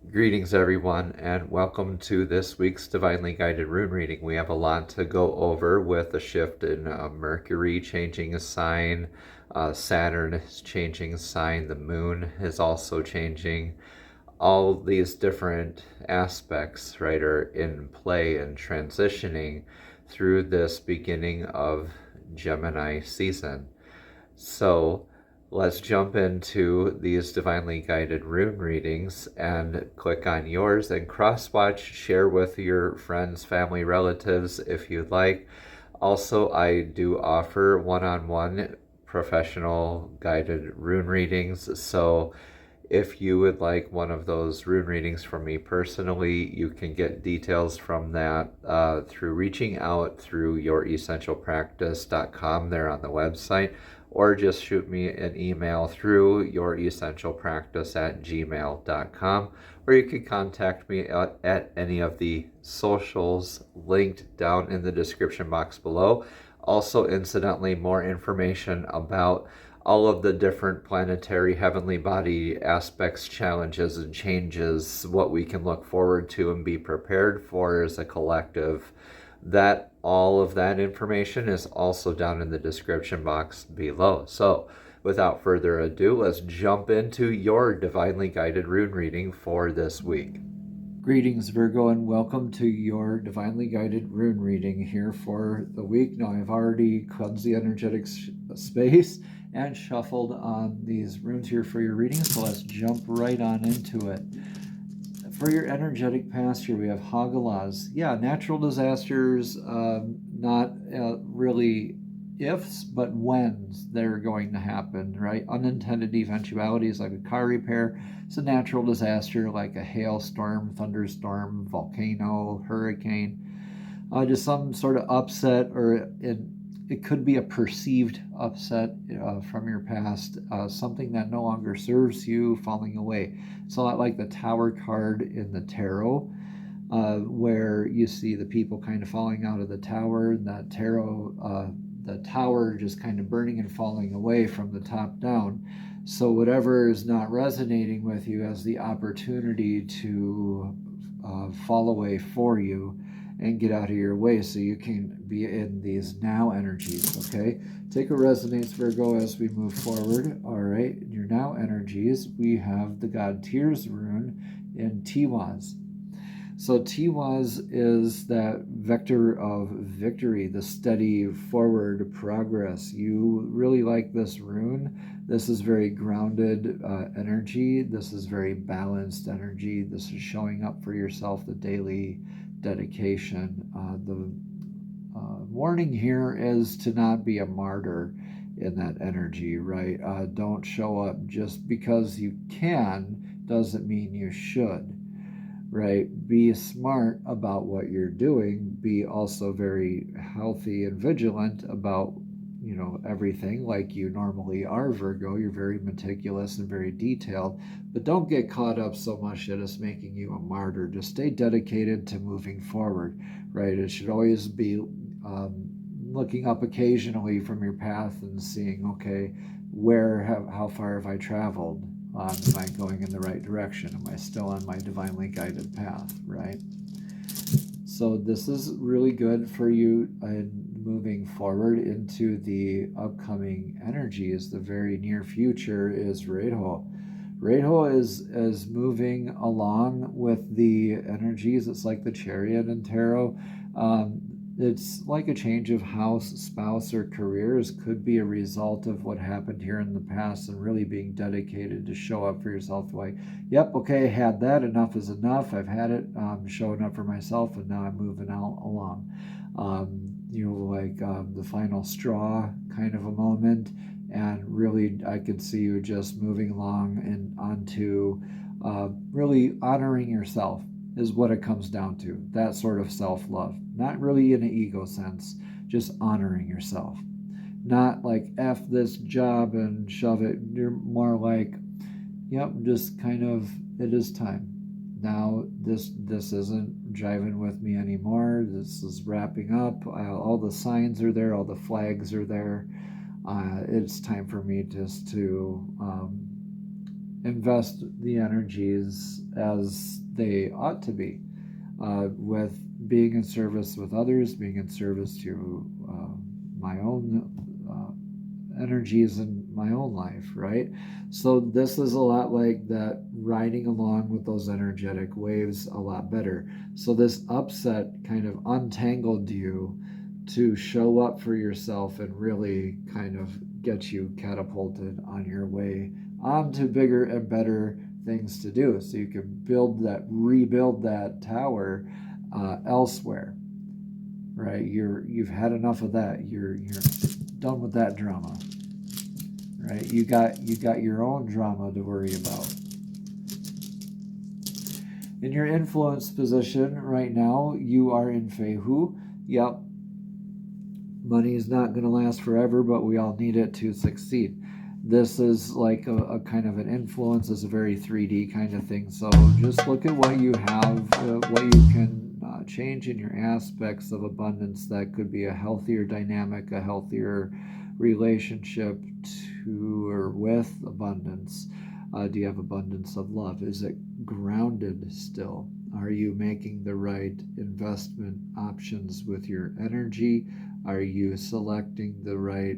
Greetings, everyone, and welcome to this week's Divinely Guided Rune Reading. We have a lot to go over with a shift in Mercury changing a sign, Saturn is changing a sign, the moon is also changing. All these different aspects, right, are in play and transitioning through this beginning of Gemini season. So let's jump into these divinely guided rune readings and click on yours and cross-watch, share with your friends, family, relatives if you'd like. Also, I do offer one-on-one professional guided rune readings, so if you would like one of those rune readings from me personally, you can get details from that through reaching out through youressentialpractice.com there on the website, or just shoot me an email through youressentialpractice@gmail.com, or you can contact me at any of the socials linked down in the description box below. Also, incidentally, more information about all of the different planetary heavenly body aspects, challenges, and changes, what we can look forward to and be prepared for as a collective. That all of that information is also down in the description box below. So without further ado, let's jump into your divinely guided rune reading for this week. Greetings, Virgo, and welcome to your divinely guided rune reading here for the week. Now, I've already cleansed the energetic space and shuffled on these runes here for your reading, so let's jump right on into it. For your energetic past here, we have Hagalaz. Yeah, natural disasters, not really ifs, but whens they're going to happen, right? Unintended eventualities like a car repair. It's a natural disaster like a hailstorm, thunderstorm, volcano, hurricane. Just some sort of upset, or it could be a perceived upset from your past, something that no longer serves you falling away. It's a lot like the Tower card in the tarot, where you see the people kind of falling out of the tower, and that tarot, the tower just kind of burning and falling away from the top down. So whatever is not resonating with you has the opportunity to fall away for you and get out of your way so you can be in these now energies, okay? Take a resonance, Virgo, as we move forward. All right, in your now energies, we have the god Tears rune in Tiwaz. So Tiwaz is that vector of victory, the steady forward progress. You really like this rune. This is very grounded energy. This is very balanced energy. This is showing up for yourself, the daily dedication. The warning here is to not be a martyr in that energy, right? Don't show up just because you can doesn't mean you should, right? Be smart about what you're doing. Be also very healthy and vigilant about, everything like you normally are, Virgo. You're very meticulous and very detailed, but don't get caught up so much that it's making you a martyr. Just stay dedicated to moving forward, right? It should always be looking up occasionally from your path and seeing, okay, how far have I traveled? Am I going in the right direction? Am I still on my divinely guided path, right? So this is really good for you moving forward into the upcoming energies. The very near future is Reho. Reho is moving along with the energies. It's like the Chariot in tarot. It's like a change of house, spouse, or careers. Could be a result of what happened here in the past and really being dedicated to show up for yourself. Like, yep, okay, I had that. Enough is enough. I've had it. I'm showing up for myself, and now I'm moving along. The final straw kind of a moment. And really, I could see you just moving along and onto really honoring yourself is what it comes down to. That sort of self-love. Not really in an ego sense, just honoring yourself. Not like F this job and shove it. You're more like, yep, just kind of, it is time. Now this isn't driving with me anymore. This is wrapping up. All the signs are there. All the flags are there. It's time for me just to invest the energies as they ought to be, with being in service with others, being in service to my own energies in my own life, right? So this is a lot like that, riding along with those energetic waves a lot better. So this upset kind of untangled you to show up for yourself and really kind of get you catapulted on your way onto bigger and better things to do, so you can rebuild that tower elsewhere, right? You've had enough of that. You're done with that drama, right? You got your own drama to worry about. In your influence position right now, you are in Fehu. Yep, money is not going to last forever, but we all need it to succeed. This is like a kind of an influence, is a very 3D kind of thing. So just look at what you have, what you can change in your aspects of abundance that could be a healthier dynamic, a healthier relationship to or with abundance. Do you have abundance of love? Is it grounded still? Are you making the right investment options with your energy? Are you selecting the right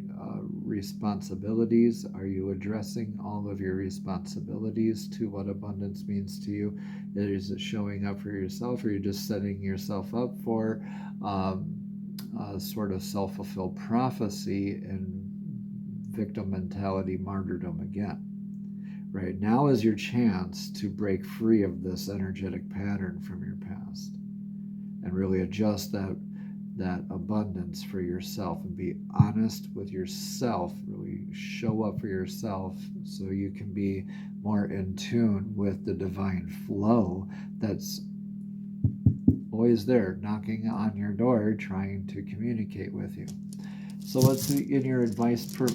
responsibilities? Are you addressing all of your responsibilities to what abundance means to you? Is it showing up for yourself, or are you just setting yourself up for a sort of self-fulfilled prophecy and victim mentality martyrdom again? Right now is your chance to break free of this energetic pattern from your past and really adjust that abundance for yourself and be honest with yourself, really show up for yourself so you can be more in tune with the divine flow that's always there, knocking on your door, trying to communicate with you. So what's in your advice for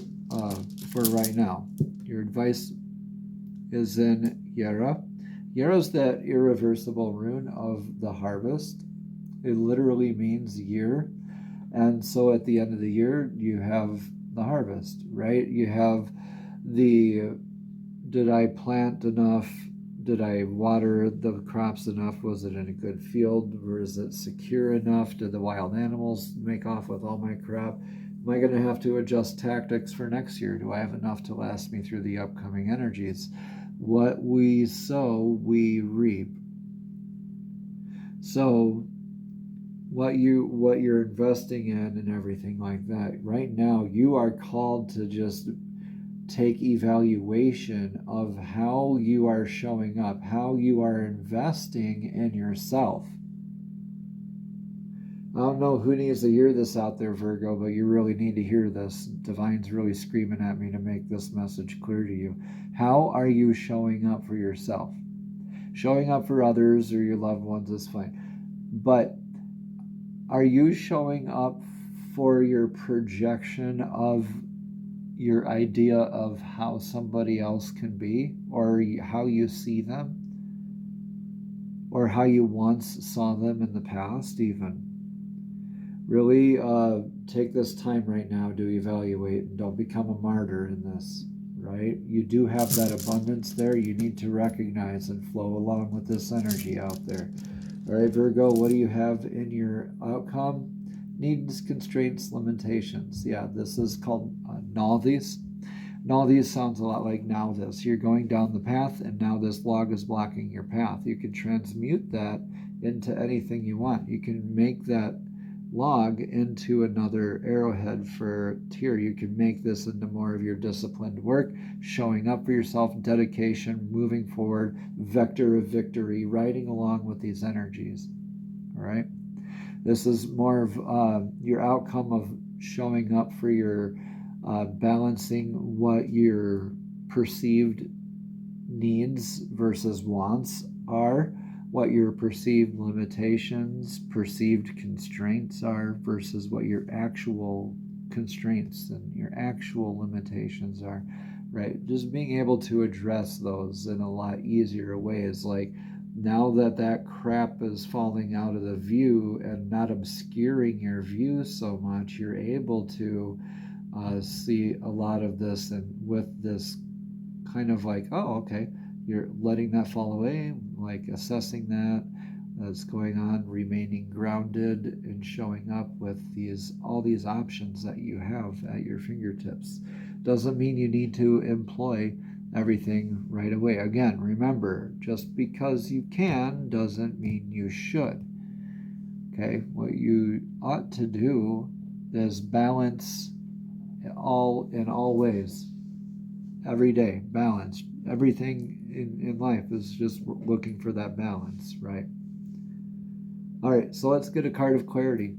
right now? Your advice is in Yera. Yera is that irreversible rune of the harvest. It literally means year. And so at the end of the year, you have the harvest, right? You have did I plant enough? Did I water the crops enough? Was it in a good field? Was it secure enough? Did the wild animals make off with all my crop? Am I going to have to adjust tactics for next year? Do I have enough to last me through the upcoming energies? What we sow, we reap. So what you're investing in and everything like that, right now you are called to just take evaluation of how you are showing up, how you are investing in yourself. I don't know who needs to hear this out there, Virgo, but you really need to hear this. Divine's really screaming at me to make this message clear to you. How are you showing up for yourself? Showing up for others or your loved ones is fine. But are you showing up for your projection of your idea of how somebody else can be, or how you see them, or how you once saw them in the past even? Really take this time right now to evaluate, and don't become a martyr in this, right? You do have that abundance there. You need to recognize and flow along with this energy out there. All right, Virgo, what do you have in your outcome? Needs, constraints, limitations. Yeah, this is called now this. Now this sounds a lot like now this. You're going down the path, and now this log is blocking your path. You can transmute that into anything you want. You can make that log into another arrowhead for tier. You can make this into more of your disciplined work, showing up for yourself, dedication, moving forward, vector of victory, riding along with these energies. All right. This is more of your outcome of showing up for your balancing what your perceived needs versus wants are, what your perceived limitations, perceived constraints are versus what your actual constraints and your actual limitations are, right? Just being able to address those in a lot easier ways. Like, now that crap is falling out of the view and not obscuring your view so much, you're able to see a lot of this, and with this kind of like, oh, okay, you're letting that fall away, like assessing that's going on, remaining grounded, and showing up with all these options that you have at your fingertips. Doesn't mean you need to employ everything right away. Again, remember, just because you can doesn't mean you should. Okay, what you ought to do is balance in all ways. Every day, balance. Everything in life is just looking for that balance, right? All right, so let's get a card of clarity.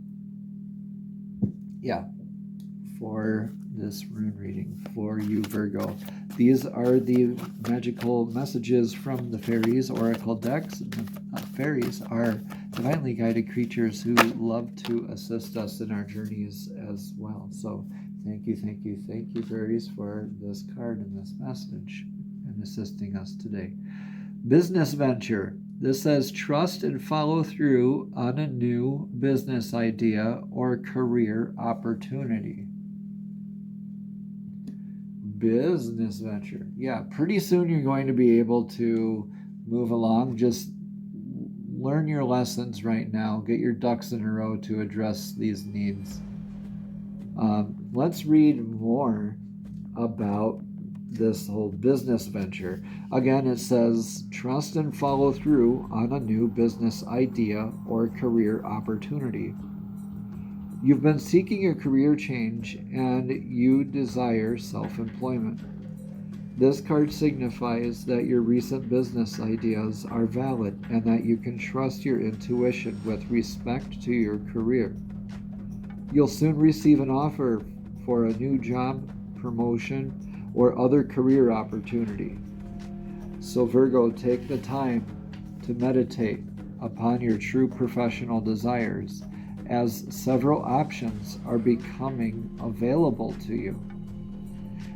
Yeah, for this rune reading for you, Virgo. These are the magical messages from the fairies oracle decks. Fairies are divinely guided creatures who love to assist us in our journeys as well. So thank you, fairies, for this card and this message and assisting us today. Business venture. This says trust and follow through on a new business idea or career opportunity. Business venture. Yeah, pretty soon you're going to be able to move along. Just learn your lessons right now. Get your ducks in a row to address these needs. Let's read more about this whole business venture. Again, it says trust and follow through on a new business idea or career opportunity. You've been seeking a career change and you desire self-employment. This card signifies that your recent business ideas are valid and that you can trust your intuition with respect to your career. You'll soon receive an offer for a new job, promotion, or other career opportunity. So Virgo, take the time to meditate upon your true professional desires, as several options are becoming available to you.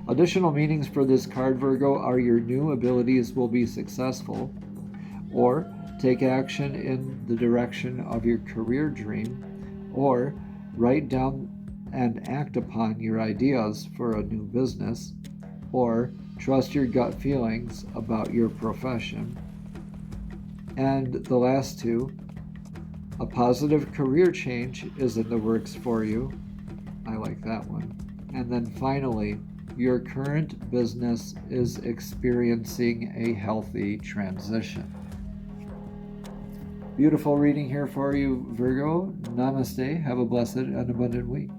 Additional meanings for this card, Virgo, are your new abilities will be successful, or take action in the direction of your career dream, or write down and act upon your ideas for a new business, or trust your gut feelings about your profession. And the last two, a positive career change is in the works for you. I like that one. And then finally, your current business is experiencing a healthy transition. Beautiful reading here for you, Virgo. Namaste. Have a blessed and abundant week.